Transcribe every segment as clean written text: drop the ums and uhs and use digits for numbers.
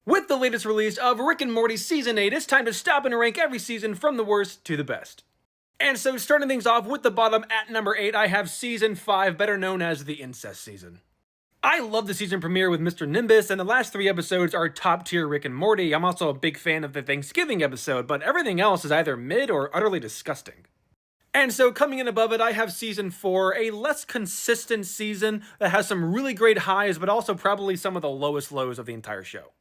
With the latest release of Rick and Morty Season 8, it's time to stop and rank every season from the worst to the best. And so, starting things off with the bottom at number 8, I have Season 5, better known as the Incest Season. I love the season premiere with Mr. Nimbus, and the last 3 episodes are top tier Rick and Morty. I'm also a big fan of the Thanksgiving episode, but everything else is either mid or utterly disgusting. And so, coming in above it, I have Season 4, a less consistent season that has some really great highs, but also probably some of the lowest lows of the entire show.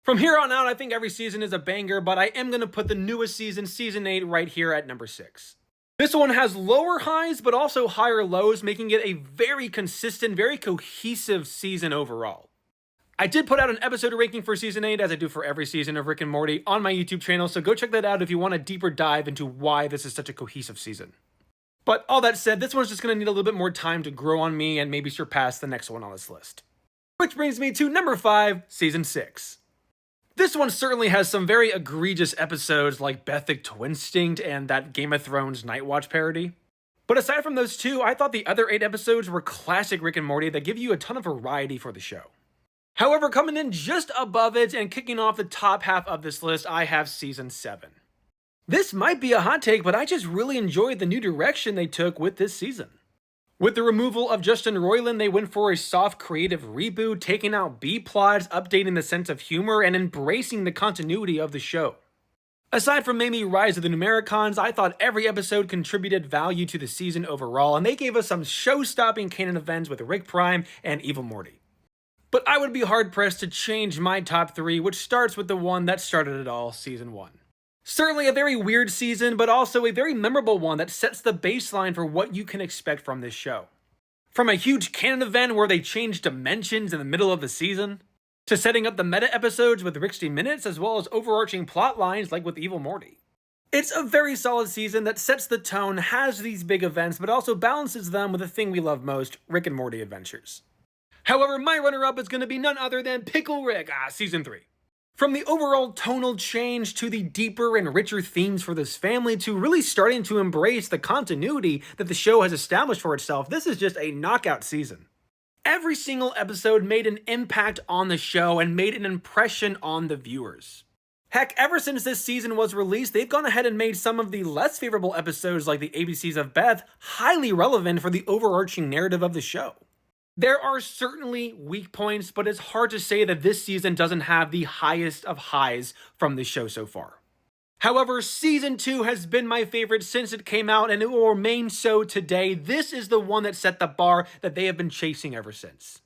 From here on out, I think every season is a banger, but I am going to put the newest season, Season 8, right here at number 6. This one has lower highs, but also higher lows, making it a very consistent, very cohesive season overall. I did put out an episode ranking for Season 8, as I do for every season of Rick and Morty, on my YouTube channel, so go check that out if you want a deeper dive into why this is such a cohesive season. But all that said, this one's just going to need a little bit more time to grow on me and maybe surpass the next one on this list. Which brings me to number 5, Season 6. This one certainly has some very egregious episodes like Bethic Twinstinct and that Game of Thrones Night Watch parody. But aside from those two, I thought the other 8 episodes were classic Rick and Morty that give you a ton of variety for the show. However, coming in just above it and kicking off the top half of this list, I have Season 7. This might be a hot take, but I just really enjoyed the new direction they took with this season. With the removal of Justin Roiland, they went for a soft creative reboot, taking out B-plots, updating the sense of humor, and embracing the continuity of the show. Aside from maybe Rise of the Numericons, I thought every episode contributed value to the season overall, and they gave us some show-stopping canon events with Rick Prime and Evil Morty. But I would be hard-pressed to change my top 3, which starts with the one that started it all, Season 1. Certainly a very weird season, but also a very memorable one that sets the baseline for what you can expect from this show. From a huge canon event where they changed dimensions in the middle of the season, to setting up the meta episodes with 60 Minutes, as well as overarching plot lines like with Evil Morty. It's a very solid season that sets the tone, has these big events, but also balances them with the thing we love most, Rick and Morty adventures. However, my runner-up is going to be none other than Pickle Rick, Season 3. From the overall tonal change to the deeper and richer themes for this family to really starting to embrace the continuity that the show has established for itself, this is just a knockout season. Every single episode made an impact on the show and made an impression on the viewers. Heck, ever since this season was released, they've gone ahead and made some of the less favorable episodes like the ABCs of Beth highly relevant for the overarching narrative of the show. There are certainly weak points, but it's hard to say that this season doesn't have the highest of highs from the show so far. However, Season 2 has been my favorite since it came out, and it will remain so today. This is the one that set the bar that they have been chasing ever since.